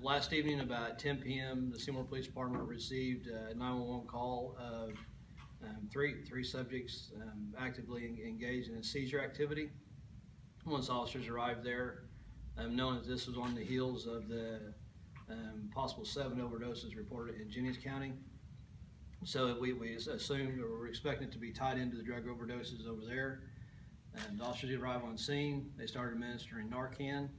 Last evening about 10 p.m., the Seymour Police Department received a 911 call of three subjects actively engaged in a seizure activity. Once officers arrived there, knowing that this was on the heels of the possible 7 overdoses reported in Jennings County, so we assumed or were expecting it to be tied into the drug overdoses over there. The officers arrived on scene. They started administering Narcan.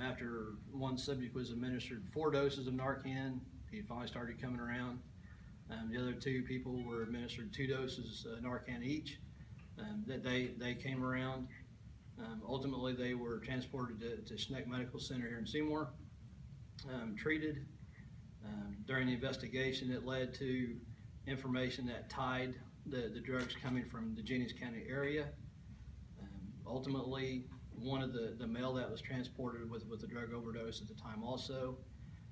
After one subject was administered 4 doses of Narcan, he finally started coming around. The other 2 people were administered 2 doses of Narcan each. That they came around. Ultimately, they were transported to Schneck Medical Center here in Seymour, treated. During the investigation, it led to information that tied the drugs coming from the Jennings County area. Ultimately, one of the male that was transported with the drug overdose at the time also,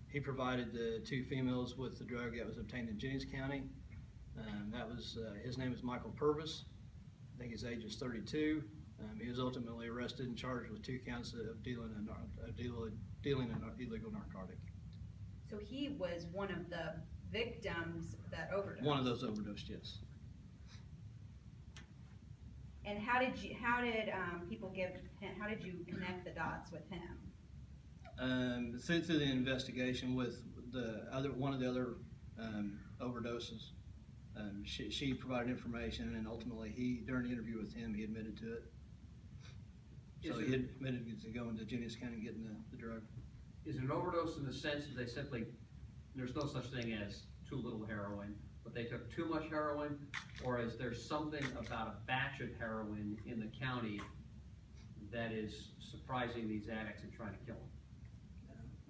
he provided the 2 females with the drug that was obtained in Jennings County. That was his name is Michael Purvis. I think his age is 32. He was ultimately arrested and charged with 2 counts of dealing an illegal narcotic. So he was one of the victims that overdosed? One of those overdosed, yes. And how did people how did you connect the dots with him? Through the investigation with one of the other overdoses. She provided information, and ultimately during the interview with him, he admitted to it. So he admitted to going to Jennings County and getting the drug. Is it an overdose in the sense that there's no such thing as too little heroin, but they took too much heroin, or is there something about a batch of heroin in the county that is surprising these addicts and trying to kill them?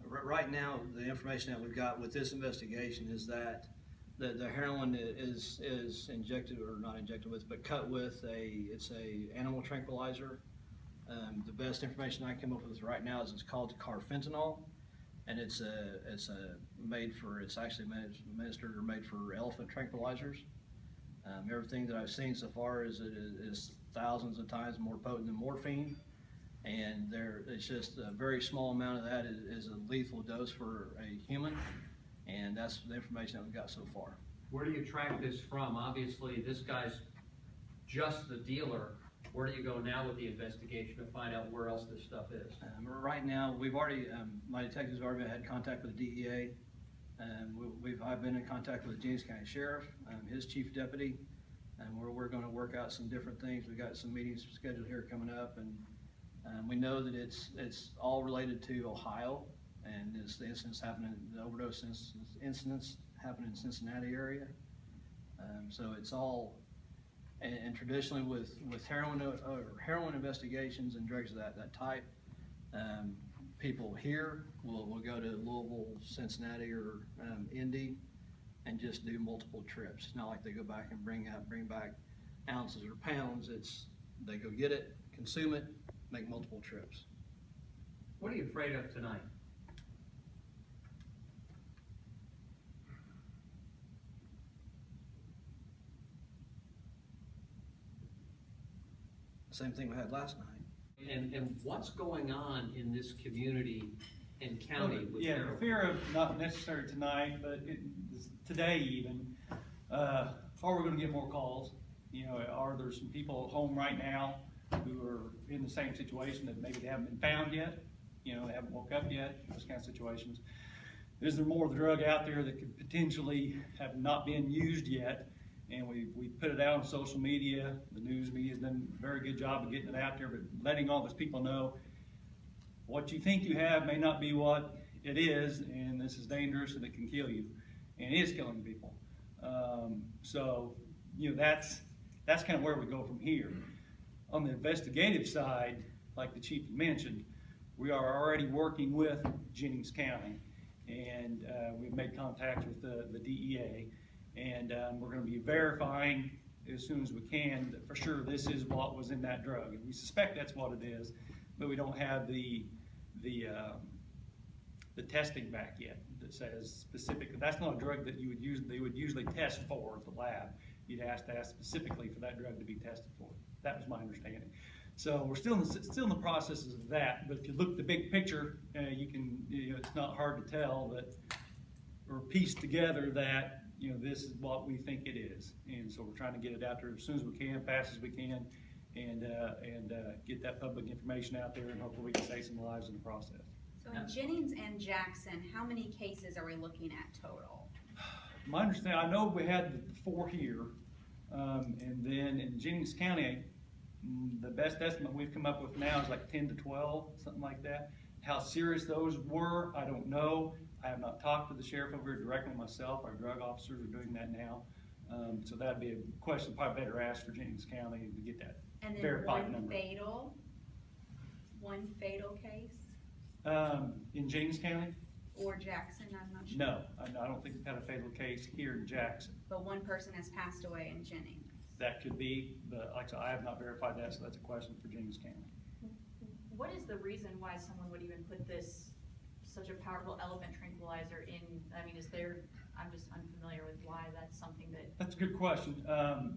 Right now, the information that we've got with this investigation is that the heroin is injected, or not injected with, but cut with it's a animal tranquilizer. The best information I can come up with right now is it's called carfentanil, and it's actually administered or made for elephant tranquilizers. Everything that I've seen so far is thousands of times more potent than morphine, and it's just a very small amount of that is a lethal dose for a human, and that's the information that we've got so far. Where do you track this from? Obviously, this guy's just the dealer. Where do you go now with the investigation to find out where else this stuff is? Right now, we've already, my detectives have already had contact with the DEA. I've been in contact with the Jennings County Sheriff, his chief deputy, and we're going to work out some different things. We've got some meetings scheduled here coming up, and we know that it's all related to Ohio, and the incidents happening, the overdose incidents happening in Cincinnati area. So it's all. And traditionally with heroin investigations and drugs of that type, people here will go to Louisville, Cincinnati, or Indy and just do multiple trips. It's not like they go back and bring back ounces or pounds. They go get it, consume it, make multiple trips. What are you afraid of tonight? Same thing we had last night. And what's going on in this community and county with Yeah, heroin? the fear of not necessarily tonight, but today even, are we going to get more calls? You know, are there some people at home right now who are in the same situation that maybe they haven't been found yet? You know, they haven't woke up yet, those kind of situations. Is there more of the drug out there that could potentially have not been used yet? And we put it out on social media. The news media has done a very good job of getting it out there, but letting all those people know what you think you have may not be what it is, and this is dangerous and it can kill you, and it is killing people. So, you know, that's kind of where we go from here. On the investigative side, like the chief mentioned, we are already working with Jennings County, and we've made contacts with the DEA. And we're going to be verifying as soon as we can that for sure this is what was in that drug. And we suspect that's what it is, but we don't have the testing back yet that says specifically. That's not a drug that they would usually test for at the lab. You'd have to ask specifically for that drug to be tested for. That was my understanding. So we're still in the processes of that. But if you look at the big picture, it's it's not hard to tell that, or piece together that, you know, this is what we think it is. And so we're trying to get it out there as soon as we can, fast as we can, and get that public information out there, and hopefully we can save some lives in the process. So in Jennings and Jackson, how many cases are we looking at total? My understanding, I know we had 4 here, and then in Jennings County, the best estimate we've come up with now is like 10 to 12, something like that. How serious those were, I don't know. I have not talked to the sheriff over here directly myself. Our drug officers are doing that now. So that'd be a question probably better asked for Jennings County to get that And then verified number. one fatal case, In Jennings County? or Jackson, I'm not sure. No, I don't think we've had a fatal case here in Jackson. But one person has passed away in Jennings. That could be, but like I said, I have not verified that, so that's a question for Jennings County. What is the reason why someone would even put such a powerful elephant tranquilizer in, I mean, I'm just unfamiliar with why that's something that, That's a good question.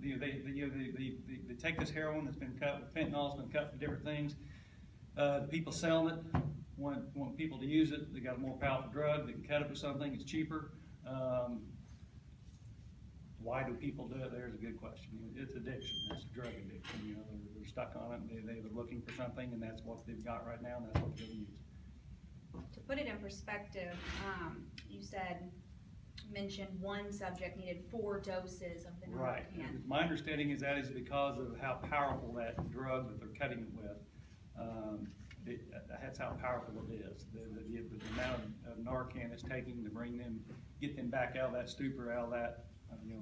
They take this heroin that's been cut with fentanyl, it's been cut with different things. The people selling it want people to use it. They got a more powerful drug. They can cut it with something. It's cheaper. Why do people do it? There's a good question. It's addiction. It's drug addiction. You know, they're stuck on it. And they're looking for something, and that's what they've got right now, and that's what they're going to use. To put it in perspective, you mentioned one subject needed 4 doses of the Right. Narcan. My understanding is that is because of how powerful that drug that they're cutting it with. That's how powerful it is. The amount of Narcan it's taking to get them back out of that stupor, out of that,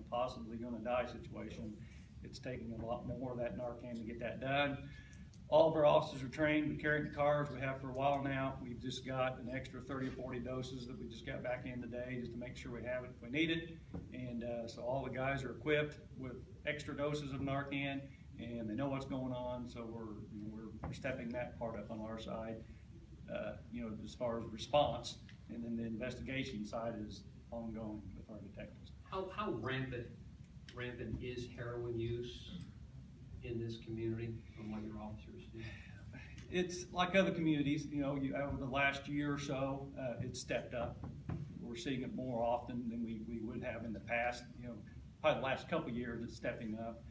possibly gonna die situation. It's taking a lot more of that Narcan to get that done. All of our officers are trained. We carry it in cars. We have for a while now. We've just got an extra 30 or 40 doses that we just got back in today just to make sure we have it if we need it. And so all the guys are equipped with extra doses of Narcan, and they know what's going on. So we're stepping that part up on our side, as far as response. And then the investigation side is ongoing with our detectives. How rampant is heroin use in this community from what your officers do? It's like other communities, over the last year or so, it's stepped up. We're seeing it more often than we would have in the past, probably the last couple of years it's stepping up.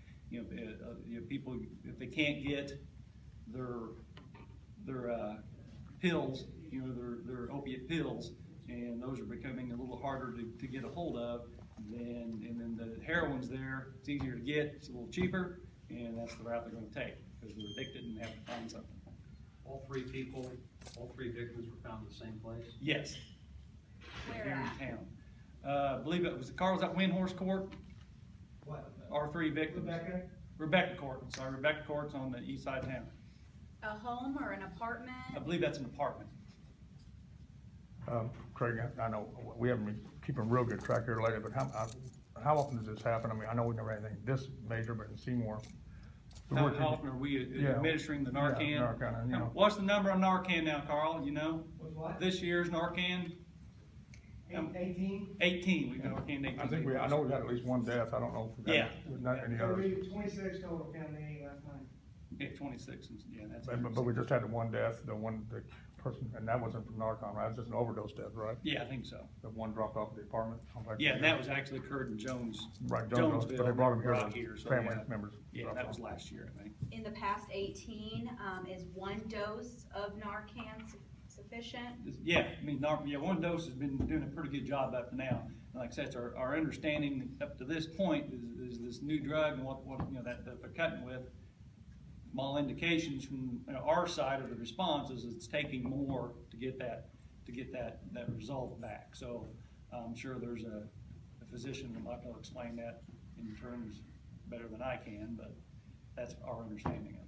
People, if they can't get their pills, their opiate pills, and those are becoming a little harder to get a hold of, and then the heroin's there, it's easier to get, it's a little cheaper, and that's the route they're gonna take, because they're addicted and have to find something. All 3 victims were found in the same place? Yes. Where Here at? in town. I believe it was, the car was at Windhorse Court, What? our 3 victims. Rebecca Court, I'm sorry, Rebecca Court's on the east side of town. A home or an apartment? I believe that's an apartment. Craig, I know we haven't been keeping real good track here lately, but how often does this happen? I mean, I know we never had anything this major, but in Seymour. How often are we administering the Narcan? Yeah, Narcan, What's the number on Narcan now, Carl, you know? With what? This year's Narcan? 18? 18, we've Narcan 18. I know we got at least 1 death, I don't know if we got, Yeah. not any others. 26 total counting last night. Yeah, 26, yeah, that's. But we just had the 1 death, the person, and that wasn't from Narcan, right? It was just an overdose death, right? Yeah, I think so. The one dropped off at the apartment complex. Yeah, and that was actually occurred in Jones. Right, Jonesville, but they brought him right here, so family yeah. members. Yeah, that was last year, I think. In the past 18, is 1 dose of Narcan sufficient? Yeah, I mean, 1 dose has been doing a pretty good job up to now. And like I said, it's our understanding up to this point is this new drug and what that they're cutting with. Small indications from our side of the response is it's taking more to get that result back. So I'm sure there's a physician that might be able to explain that in terms better than I can, but that's our understanding of it.